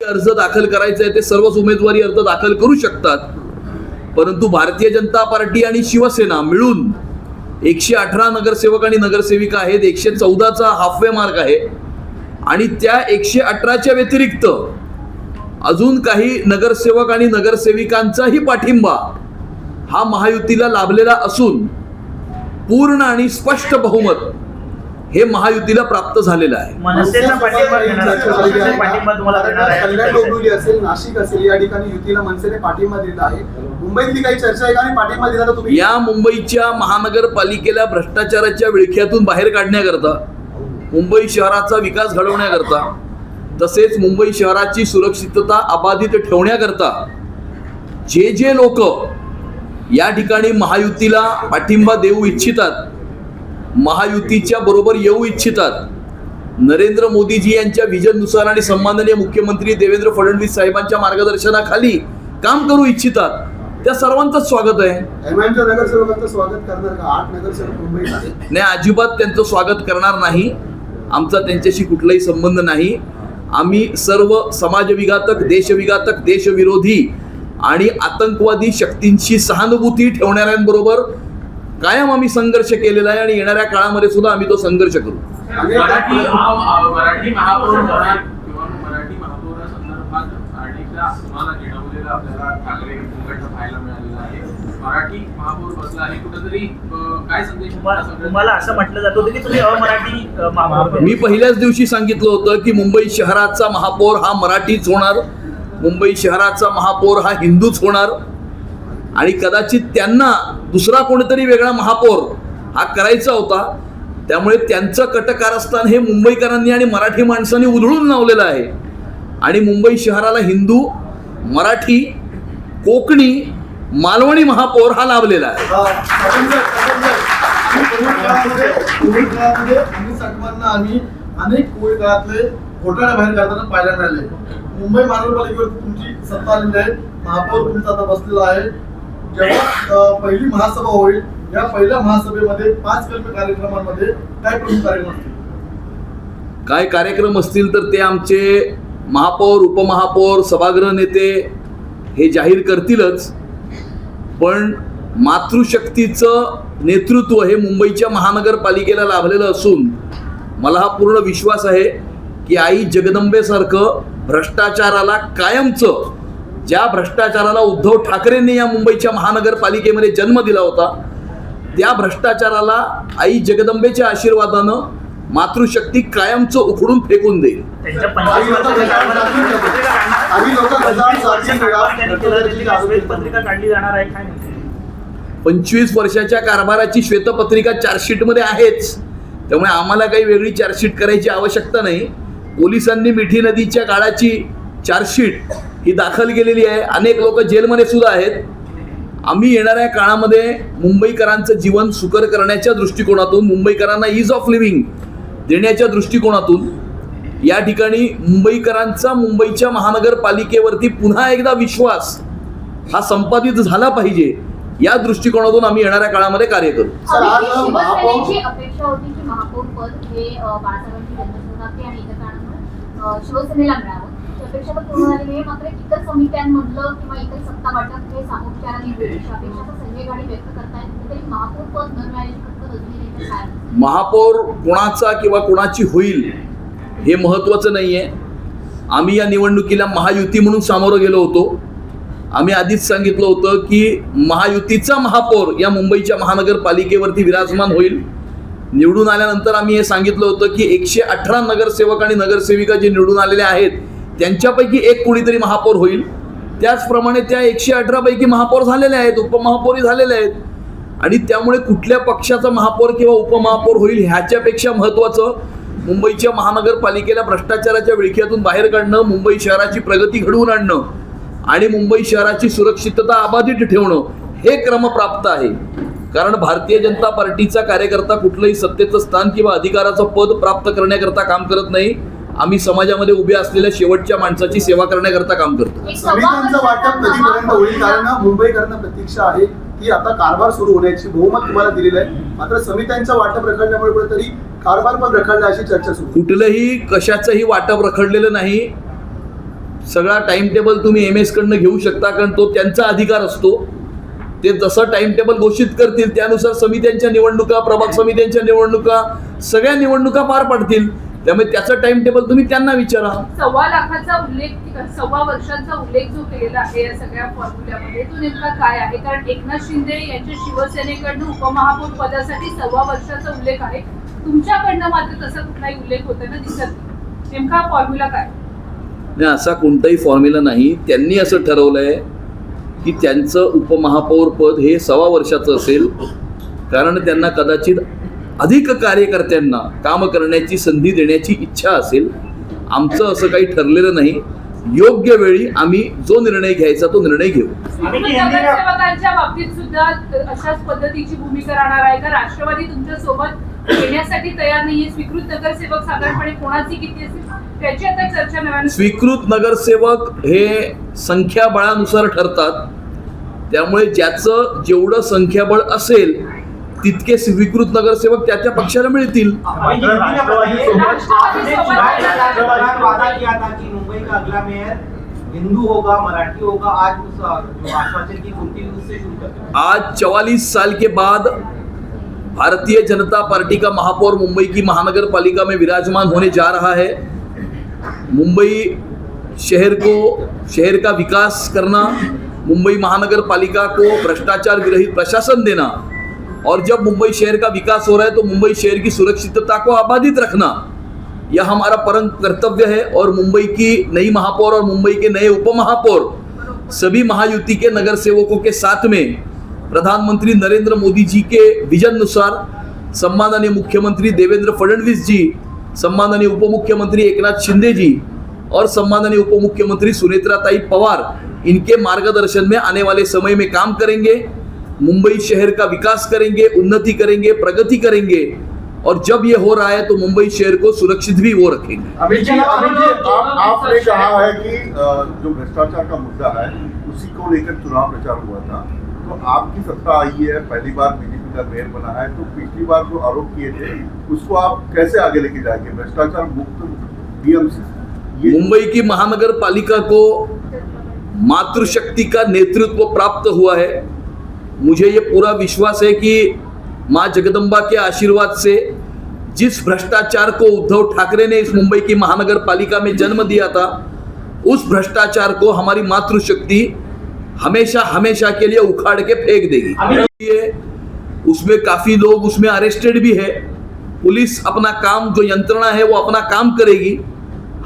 अर्ज दाखल करायचा आहे ते सर्वच उमेदवारी अर्ज दाखल करू शकतात, परंतु भारतीय जनता पार्टी आणि शिवसेना मिळून 118 नगरसेवक आणि नगरसेविका आहेत. 114चा हाफवे मार्क आहे आणि त्या 118च्या व्यतिरिक्त अजून काही नगरसेवक आणि नगरसेविकांचाही पाठिंबा हा महायुतीला लाभलेला असून पूर्ण आणि स्पष्ट बहुमत हे महायुतीला प्राप्त झालेलं आहे. कल्याण डोंबिवली असेल, नाशिक असेल, या ठिकाणी युतीला मनसेने पाठिंबा दिला आहे. मुंबईतली काही चर्चा आहे आणि पाठिंबा दिला तर तुम्ही या मुंबईच्या महानगरपालिकेला भ्रष्टाचाराच्या विळख्यातून बाहेर काढण्याकरता, मुंबई शहराचा विकास घडवण्याकरता, तसेच मुंबई शहराची सुरक्षितता अबाधित ठेवण्याकरता जे लोक या ठिकाणी महायुतीला पाठिंबा देऊ इच्छितात, महायुतीच्या बरोबर येऊ इच्छितात, नरेंद्र मोदीजी यांच्या विजननुसार आणि सन्माननीय मुख्यमंत्री देवेंद्र फडणवीस साहेबांच्या मार्गदर्शनाखाली काम करू इच्छितात, त्या सर्वांचं स्वागत आहे. नगरसेवकांचं स्वागत करणार का? 8 नगरसेवक मुंबईत आहेत. नाही, अजिबात त्यांचं स्वागत करणार नाही. आमचा त्यांच्याशी कुठलाही संबंध नाही. आम्ही सर्व समाजविघातक, देशविघातक, देशविरोधी आणि आतंकवादी शक्तींशी सहानुभूती ठेवणाऱ्यांबरोबर कायम आम्ही संघर्ष केलेला आहे आणि येणाऱ्या काळामध्ये सुद्धा आम्ही तो संघर्ष करू. मराठी महापौर किंवा मराठी महापौरासंदर्भात अनेकदा तुम्हाला चिडवलेलं आपल्याला ठाकरे गट पाहायला मिळालेलं आहे. मराठी महापौर बसला आहे, कुठेतरी काय संदेश तुम्हाला असं म्हटलं जात होतं की तुम्ही अमराठी महापौर? मी पहिल्याच दिवशी सांगितलं होतं की मुंबई शहराचा महापौर हा मराठीच होणार, मुंबई शहराचा महापौर हा हिंदूच होणार आणि कदाचित त्यांना दुसरा कोणीतरी वेगळा महापौर हा करायचा होता. त्यामुळे त्यांचं कटकारस्थान हे मुंबईकरांनी आणि मराठी माणसांनी उधळून लावलेलं आहे आणि मुंबई शहराला हिंदू, मराठी, कोकणी, मालवणी महापौर हा लाभलेला आहे. आम्ही अनेक कोविड काळातले घोटाळे बाहेर काढताना पाहायला मिळाले. मुंबई महानगरपालिकेवर तुमची सत्ता आलेली आहे, महापौर तुमचा आता बसलेला आहे. जेव्हा पहिली महासभा होईल, या पहिल्या महासभेमध्ये 5 कलमी कार्यक्रमांमध्ये काय प्रमुख कार्यक्रम असतील? काय कार्यक्रम असतील तर ते आमचे महापौर, उपमहापौर, सभागृह नेते हे जाहीर करतीलच, पण मातृशक्तीचं नेतृत्व हे मुंबईच्या महानगरपालिकेला लाभलेलं असून मला हा पूर्ण विश्वास आहे की आई जगदंबेसारखं भ्रष्टाचाराला कायमचं, ज्या भ्रष्टाचाराला उद्धव ठाकरेंनी या मुंबईच्या महानगरपालिकेमध्ये जन्म दिला होता, त्या भ्रष्टाचाराला आई जगदंबेच्या आशीर्वादानं मातृशक्ती कायमचं उखडून फेकून देईल. 25 वर्षाच्या कारभाराची श्वेतपत्रिका चार्जशीटमध्ये आहेच, त्यामुळे आम्हाला काही वेगळी चार्जशीट करायची आवश्यकता नाही. पोलिसांनी मिठी नदीच्या काळाची चार्जशीट ही दाखल केलेली आहे. अनेक लोक जेलमध्ये सुद्धा आहेत. आम्ही येणाऱ्या काळामध्ये मुंबईकरांचं जीवन सुकर करण्याच्या दृष्टिकोनातून, मुंबईकरांना ईज ऑफ लिव्हिंग देण्याच्या दृष्टिकोनातून या ठिकाणी मुंबईकरांचा मुंबईच्या महानगरपालिकेवरती पुन्हा एकदा विश्वास हा संपादित झाला पाहिजे, या दृष्टिकोनातून आम्ही येणाऱ्या काळामध्ये कार्य करू. अपेक्षा होती की महापौर पद हे बाळासाहेबांची जनसंघाचे आणि इतर कारणामुळे शिवसेनेला मिळावं. अपेक्षा तर पूर्ण झालेली आहे, मात्र इतर समित्यांमधलं किंवा इतर सत्ता वाटप हे सामोपचाराने होईल अशी अपेक्षा तर संजय गाडी व्यक्त करतायत. तरी महापौर पद न मिळाल्याची फक्त अजूनही काय? महापौर कोणाचा किंवा कोणाची होईल हे महत्त्वाचं नाही आहे. आम्ही या निवडणुकीला महायुती म्हणून सामोरं गेलो होतो. आम्ही आधीच सांगितलं होतं की महायुतीचा महापौर या मुंबईच्या महानगरपालिकेवरती विराजमान होईल. निवडून आल्यानंतर आम्ही हे सांगितलं होतं की 118 नगरसेवक आणि नगरसेविका जे निवडून आलेले आहेत त्यांच्यापैकी एक कोणीतरी महापौर होईल. त्याचप्रमाणे त्या 118 पैकी महापौर झालेले आहेत, उपमहापौरही झालेले आहेत आणि त्यामुळे कुठल्या पक्षाचा महापौर किंवा उपमहापौर होईल ह्याच्यापेक्षा महत्त्वाचं मुंबईच्या महानगरपालिकेला भ्रष्टाचाराच्या विळख्यातून बाहेर काढणं, मुंबई शहराची प्रगती घडवून आणणं आणि मुंबई शहराची सुरक्षितता अबाधित ठेवणं हे क्रमप्राप्त आहे. कारण भारतीय जनता पार्टीचा कार्यकर्ता कुठलंही सत्तेचं स्थान किंवा अधिकाराचं पद प्राप्त करण्याकरता काम करत नाही. आम्ही समाजामध्ये उभे असलेल्या शेवटच्या माणसाची सेवा करण्याकरता काम करतो. समित्यांचं वाटप कधीपर्यंत होईल? कारण मुंबईकरांना प्रतीक्षा आहे की आता कारभार सुरू होण्याची बहुमत तुम्हाला दिलेलं आहे, मात्र समित्यांचं वाटप रखडल्यामुळे कुठेतरी कारभार पण रखडला अशी चर्चा सुरू. कुठलंही कशाचंही वाटप रखडलेलं नाही. सगळा टाइम टेबल तुम्ही MS कडनं घेऊ शकता, कारण तो त्यांचा अधिकार असतो. ते जसं टाइम टेबल घोषित करतील त्यानुसार समित्यांच्या निवडणुका, प्रभाग समित्यांच्या निवडणुका, सगळ्या निवडणुका पार पडतील. त्यामुळे त्याचं टाइम टेबल तुम्ही त्यांना विचारा. 1.25 लाखाचा उल्लेख, 1.25 वर्षांचा उल्लेख जो केलेला आहे या सगळ्या फॉर्म्युल्यामध्ये, तो नेमका काय आहे? कारण एकनाथ शिंदे यांच्या शिवसेनेकडनं उपमहापौर पदासाठी 1.25 वर्षाचा उल्लेख आहे. तुमच्याकडनं मात्र तसा कुठलाही उल्लेख होताना दिसत नाही. नेमका फॉर्म्युला काय? नाही, असा कोणताही फॉर्म्युला नाही. त्यांनी असं ठरवलंय की त्यांचं उपमहापौर पद हे 1.25 वर्षाचं असेल, कारण त्यांना कदाचित अधिक कार्यकर्त्यांना काम करण्याची संधी देण्याची इच्छा असेल. आमचं असं काही ठरलेलं नाही. योग्य वेळी आम्ही जो निर्णय घ्यायचा तो निर्णय घेऊ. नगरसेवकांच्या बाबतीत सुद्धा अशाच पद्धतीची भूमिका राहणार आहे का? राष्ट्रवादी तुमच्या सोबत येण्यासाठी तयार नाहीये. स्वीकृत नगरसेवक साधारणपणे कोणाची किती असेल त्याची आता चर्चा नव्याने. स्वीकृत नगरसेवक हे संख्याबळानुसार ठरतात. त्यामुळे ज्याचं जेवढं संख्याबळ असेल तितके स्वीकृत नगरसेवक त्या पक्षाला मिळतील. वादा किया था कि मुंबई का अगला मेयर हिंदू होगा, मराठी होगा. आज उस आश्वासन की पूर्ति उससे शुरू करते हैं. आज 44 साल के बाद भारतीय जनता पार्टी का महापौर मुंबई की महानगर पालिका में विराजमान होने जा रहा है. मुंबई शहर का विकास करना, मुंबई महानगर पालिका को भ्रष्टाचार विरहित प्रशासन देना, और जब मुंबई शहर का विकास हो रहा है तो मुंबई शहर की सुरक्षितता को आबादित रखना, यह हमारा परम कर्तव्य है. और मुंबई की नई महापौर और मुंबई के नए उपमहापौर सभी महायुति के नगरसेवकों के साथ में प्रधानमंत्री नरेंद्र मोदी जी के विजन अनुसार सम्माननीय मुख्यमंत्री देवेंद्र फडणवीस जी, सम्माननीय उपमुख्यमंत्री एकनाथ शिंदे जी और सम्माननीय उपमुख्यमंत्री सुनेत्राताई पवार, इनके मार्गदर्शन में आने वाले समय में काम करेंगे. मुंबई शहर का विकास करेंगे, उन्नति करेंगे, प्रगति करेंगे. और जब ये हो रहा है तो मुंबई शहर को सुरक्षित भी वो रखेंगे. अमित जी, आपने कहा है कि जो भ्रष्टाचार का मुद्दा है उसी को लेकर चुनाव प्रचार हुआ था. तो आपकी सत्ता आई है, पहली बार बीजेपी का मेयर बना है, तो पिछली बार जो आरोप किए थे उसको आप कैसे आगे लेके जाएंगे? भ्रष्टाचार मुक्त BMC, मुंबई की महानगर पालिका को मातृशक्ति का नेतृत्व प्राप्त हुआ है. मुझे ये पूरा विश्वास है कि माँ जगदम्बा के आशीर्वाद से जिस भ्रष्टाचार को उद्धव ठाकरे ने इस मुंबई की महानगर पालिका में जन्म दिया था, उस भ्रष्टाचार को हमारी मातृशक्ति हमेशा हमेशा के लिए उखाड़ के फेंक देगी. उसमें काफी लोग उसमें अरेस्टेड भी है. पुलिस अपना काम, जो यंत्रणा है वो अपना काम करेगी.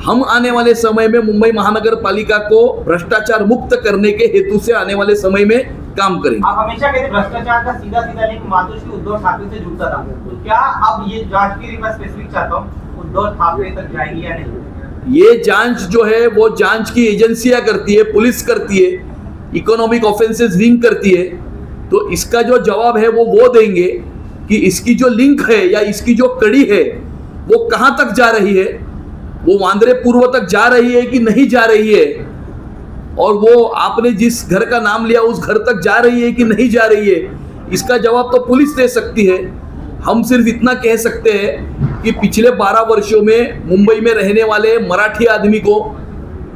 हम आने वाले समय में मुंबई महानगर पालिका को भ्रष्टाचार मुक्त करने के हेतु से आने वाले समय में काम करेंगे. आप हमेशा कहते भ्रष्टाचार का सीधा लिंक मातोश्री उद्धव ठाकरे से जुड़ता था, तो क्या अब ये जांच की मैं स्पेसिफिक चाहता हूँ, उद्धव ठाकरे तक जाएगी या नहीं? ये जांच जो है वो जांच की एजेंसियां करती है, पुलिस करती है, इकोनॉमिक ऑफेंसेस विंग करती है. तो इसका जो जवाब है वो देंगे कि इसकी जो लिंक है या इसकी जो कड़ी है वो कहाँ तक जा रही है, वो वांद्रे पूर्व तक जा रही है कि नहीं जा रही है, और वो आपने जिस घर का नाम लिया उस घर तक जा रही है कि नहीं जा रही है. इसका जवाब तो पुलिस दे सकती है. हम सिर्फ इतना कह सकते हैं कि पिछले 12 वर्षों में मुंबई में रहने वाले मराठी आदमी को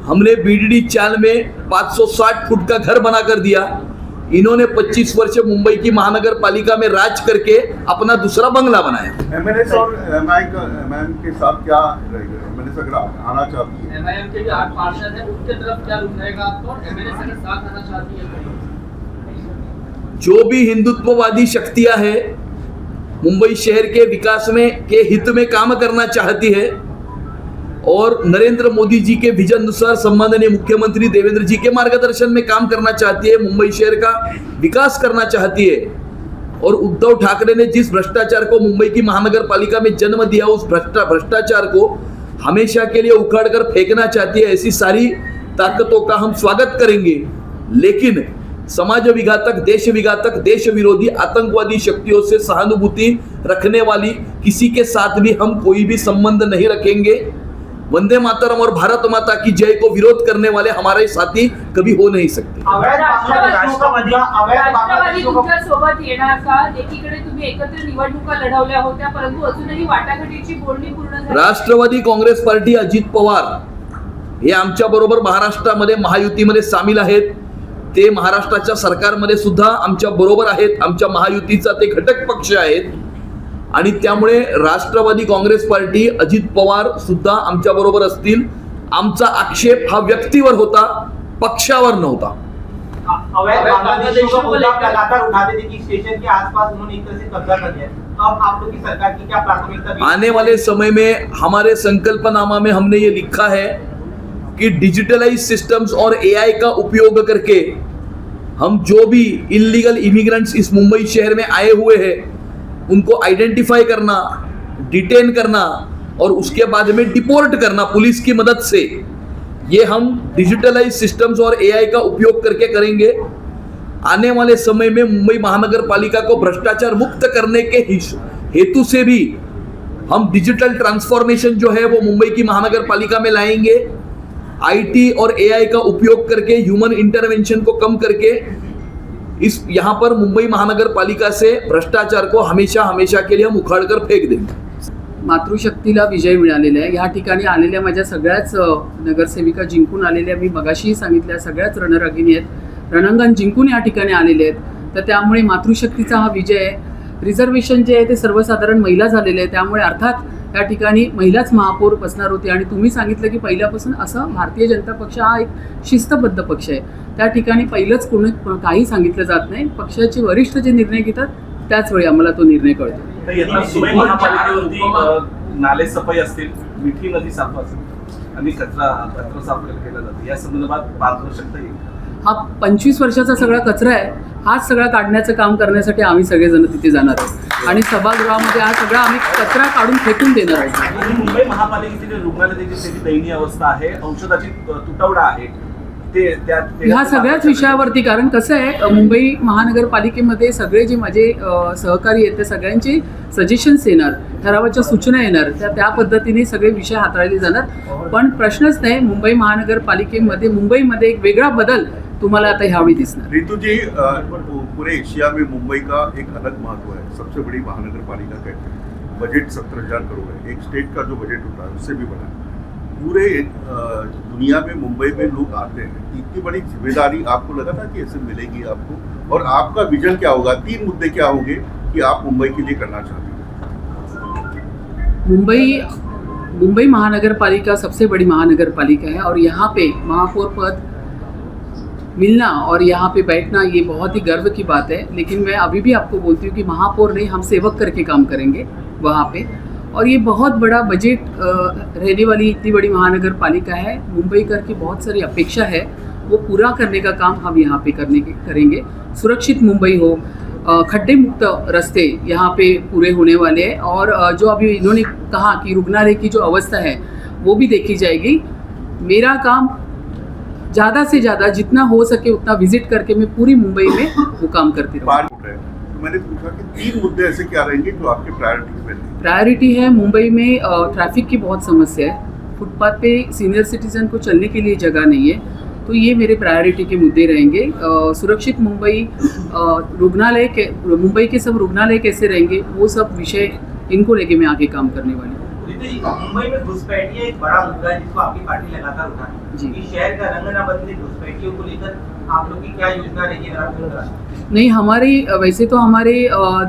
हमने बीडीडी चाल में 560 फुट का घर बना कर दिया. इन्होंने 25 वर्ष मुंबई की महानगर पालिका में राज करके अपना दूसरा बंगला बनाया. MNS और MIM के साथ क्या रहेगा? MNS अगर आना चाहती है, MIM के भी 8 पार्षद हैं, उनके तरफ क्या रुख रहेगा आपको? और MNS अगर साथ आना चाहती है तो जो भी हिंदुत्ववादी शक्तियां हैं, मुंबई शहर के विकास में के हित में काम करना चाहती है और नरेंद्र मोदी जी के विजन अनुसार सम्माननीय मुख्यमंत्री देवेंद्र जी के मार्गदर्शन में काम करना चाहती है, मुंबई शहर का विकास करना चाहती है, और उद्धव ठाकरे ने जिस भ्रष्टाचार को मुंबई की महानगर पालिका में जन्म दिया उस भ्रष्टाचार को हमेशा के लिए उखाड़ कर फेंकना चाहती है, ऐसी सारी ताकतों का हम स्वागत करेंगे. लेकिन समाज विघातक, देश विघातक, देश विरोधी आतंकवादी शक्तियों से सहानुभूति रखने वाली किसी के साथ भी हम कोई भी संबंध नहीं रखेंगे. वंदे मातरम और भारत माता की जय को विरोध करने वाले हमारे साथी कभी हो नहीं सकते. राष्ट्रवादी तुमच्या सोबत येणार का? एकीकडे तुम्ही एकत्र निवडणुका लढवल्या होत्या, परंतु अजूनही वाटाघाटीची बोलणी पूर्ण झाली. राष्ट्रवादी काँग्रेस पार्टी, अजित पवार हे आमच्याबरोबर महाराष्ट्रामध्ये महायुतीमध्ये सामील आहेत. ते महाराष्ट्राच्या सरकारमध्ये सुद्धा आमच्या बरोबर आहेत. आमच्या महायुतीचा ते घटक पक्ष आहेत आणि त्यामुळे राष्ट्रवादी काँग्रेस पार्टी, अजित पवार सुद्धा आमच्या बरोबर असतील. आमचा आक्षेप हा व्यक्तीवर होता, पक्षावर नव्हता. अवैध बांग्लादेशियों का मुद्दा आप लगातार उठाते थे कि स्टेशन के आसपास उन्होंने एक तरह से कब्जा कर लिया है. तो अब आप लोग की सरकार की क्या प्राथमिकता भी आने वाले समय में हमारे संकल्पनामा में हमने ये लिखा है कि डिजिटलाइज सिस्टम्स और एआई का उपयोग करके हम जो भी इलीगल इमिग्रेंट्स इस मुंबई शहर में आए हुए हैं उनको आइडेंटिफाई करना, डिटेन करना और उसके बाद में डिपोर्ट करना पुलिस की मदद से, ये हम डिजिटलाइज सिस्टम्स और एआई का उपयोग करके करेंगे. आने वाले समय में मुंबई महानगर पालिका को भ्रष्टाचार मुक्त करने के हेतु से भी हम डिजिटल ट्रांसफॉर्मेशन जो है वो मुंबई की महानगर पालिका में लाएंगे. आईटी और एआई का उपयोग करके, ह्यूमन इंटरवेंशन को कम करके इस यहाँ पर मुंबई महानगर पालिका से भ्रष्टाचार को हमेशा हमेशा के लिए हम उखाड़कर फेक देंगे. मातृशक्तीला विजय मिळालेला आहे. या ठिकाणी आलेल्या माझ्या सगळ्याच नगरसेविका जिंकून आलेल्या, मी मगाशीही सांगितल्या, सगळ्याच रणरागिणी आहेत, रणांगण जिंकून या ठिकाणी आलेले आहेत. तर त्यामुळे मातृशक्तीचा हा विजय आहे. रिझर्वेशन जे आहे ते सर्वसाधारण महिला झालेले आहे, त्यामुळे अर्थात या ठिकाणी महिलाच महापौर बसणार होती. आणि तुम्ही सांगितलं की पहिल्यापासून असं भारतीय जनता पक्ष हा एक शिस्तबद्ध पक्ष आहे. त्या ठिकाणी पहिलंच कोणी काही सांगितलं जात नाही. पक्षाचे वरिष्ठ जे निर्णय घेतात त्याच वेळी आम्हाला तो निर्णय कळतो. तर यंदा मुंबई महापालिकेवरती नाले सफाई असतील, मिठी नदी साफ असेल आणि कचरा साफ केला जातो, या संदर्भात पारदर्शकता येईल. हा 25 वर्षाचा सगळा कचरा आहे, हाच सगळा काढण्याचं काम करण्यासाठी आम्ही सगळेजण तिथे जाणार आहोत आणि सभागृहामध्ये हा सगळा आम्ही कचरा काढून फेकून देणार आहोत. आणि मुंबई महापालिकेची जी रुग्णालयाची दयनीय अवस्था आहे, औषधाची तुटवडा आहे, ह्या सगळ्याच विषयावरती, कारण कसं आहे मुंबई महानगरपालिकेमध्ये सगळे जे माझे सहकारी आहेत ते सगळ्यांचे सजेशन्स येणार, ठरावाच्या सूचना येणार, त्या पद्धतीने सगळे विषय हाताळले जाणार. पण प्रश्नच नाही, मुंबई महानगरपालिकेमध्ये मुंबईमध्ये एक वेगळा बदल तुम्हाला आता ह्यावेळी दिसणार. रितु जी, पूरे एशिया में मुंबई का एक अलग महत्व है. सबसे बड़ी महानगर पालिका कहते हैं. बजट 17,000 करोड़ है. एक स्टेट का जो बजट होता है उससे भी बड़ा है. पूरे दुनिया में मुंबई में लोग आते हैं. इतनी बड़ी जिम्मेदारी आपको लगा था कि ऐसे मिलेगी आपको, और आपका विजन क्या होगा? 3 मुद्दे क्या होंगे कि आप मुंबई के लिए करना चाहते हैं? मुंबई महानगरपालिका सबसे बड़ी महानगरपालिका है और यहाँ पे महापौर पद मिलना और यहाँ पे बैठना ये बहुत ही गर्व की बात है. लेकिन मैं अभी भी आपको बोलती हूँ कि महापौर नहीं, हम सेवक करके काम करेंगे वहाँ पे. और ये बहुत बड़ा बजट रहने वाली इतनी बड़ी महानगर पालिका है. मुंबई कर की बहुत सारी अपेक्षा है, वो पूरा करने का काम हम यहाँ पे करेंगे. सुरक्षित मुंबई हो, खड्डे मुक्त रास्ते यहाँ पे पूरे होने वाले हैं. और जो अभी इन्होंने कहा कि रुग्णालय की जो अवस्था है वो भी देखी जाएगी. मेरा काम ज़्यादा से ज़्यादा जितना हो सके उतना विजिट करके मैं पूरी मुंबई में वो काम करती रहूँ. तो मैंने पूछा कि 3 मुद्दे ऐसे क्या रहेंगे जो आपके प्रायोरिटी में? प्रायोरिटी है मुंबई में ट्रैफिक की बहुत समस्या है. फुटपाथ पे सीनियर सिटीजन को चलने के लिए जगह नहीं है, तो ये मेरे प्रायोरिटी के मुद्दे रहेंगे. सुरक्षित मुंबई, मुंबई के सब रुग्णालय कैसे रहेंगे, वो सब विषय इनको लेके मैं आगे काम करने वाली हूँ. मुंबई में घुसपैठिया एक बड़ा मुद्दा है जिसको आपकी पार्टी लगातार उठा जी. है. शहर का रंग न बदले, घुसपैठियों को लेकर आप लोग की क्या योजना रहेगी? नहीं, हमारी वैसे तो हमारे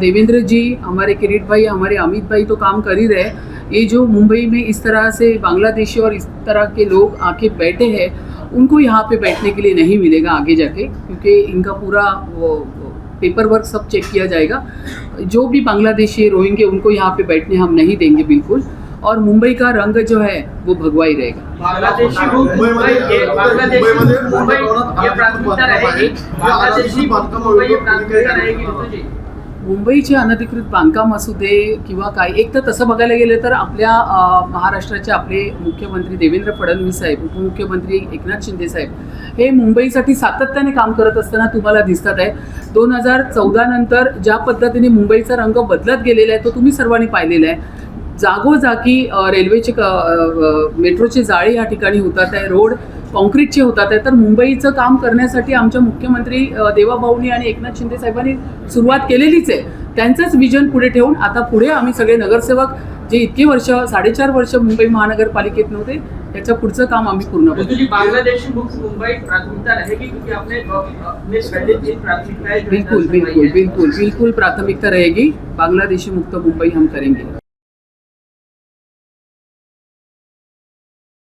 देवेंद्र जी, हमारे किरीट भाई, हमारे अमित भाई तो काम कर ही रहे. ये जो मुंबई में इस तरह से बांग्लादेशी और इस तरह के लोग आके बैठे हैं, उनको यहाँ पे बैठने के लिए नहीं मिलेगा आगे जाके, क्योंकि इनका पूरा पेपर वर्क सब चेक किया जाएगा. जो भी बांग्लादेशी रोहिंगे उनको यहाँ पे बैठने हम नहीं देंगे बिल्कुल. और मुंबई का रंग जो है वो भगवा ही रहेगा. मुंबईचे अनधिकृत बांधकाम असू दे किंवा काय, एक तर तसं बघायला गेलं तर आपल्या महाराष्ट्राचे आपले मुख्यमंत्री देवेंद्र फडणवीस साहेब, उपमुख्यमंत्री एकनाथ शिंदे साहेब हे मुंबईसाठी सातत्याने काम करत असताना तुम्हाला दिसतात आहे. 2014 नंतर ज्या पद्धतीने मुंबईचा रंग बदलत गेलेला आहे तो तुम्ही सर्वांनी पाहिलेला आहे. जागोजागी रेल्वेचे मेट्रोचे जाळे या ठिकाणी होतात आहे, रोड कॉन्क्रीटचे होतात आहे. तर मुंबईचं काम करण्यासाठी आमच्या मुख्यमंत्री देवाभाऊनी आणि एकनाथ शिंदे साहेबांनी सुरुवात केलेलीच आहे. त्यांचंच विजन पुढे ठेवून आता पुढे आम्ही सगळे नगरसेवक जे इतके वर्ष 4.5 वर्ष मुंबई महानगरपालिकेत नव्हते त्याचं पुढचं काम आम्ही पूर्ण तो करू. जी बांग्लादेशी मुक्त मुंबई प्राथमिकता रहेगी क्योंकि आपने अपने पहले तीन प्राथमिकताएं जो है बिल्कुल दर्शाई बिल्कुल है। बिल्कुल बिल्कुल प्राथमिकता रहेगी. बांग्लादेशी मुक्त मुंबई हम करेंगे.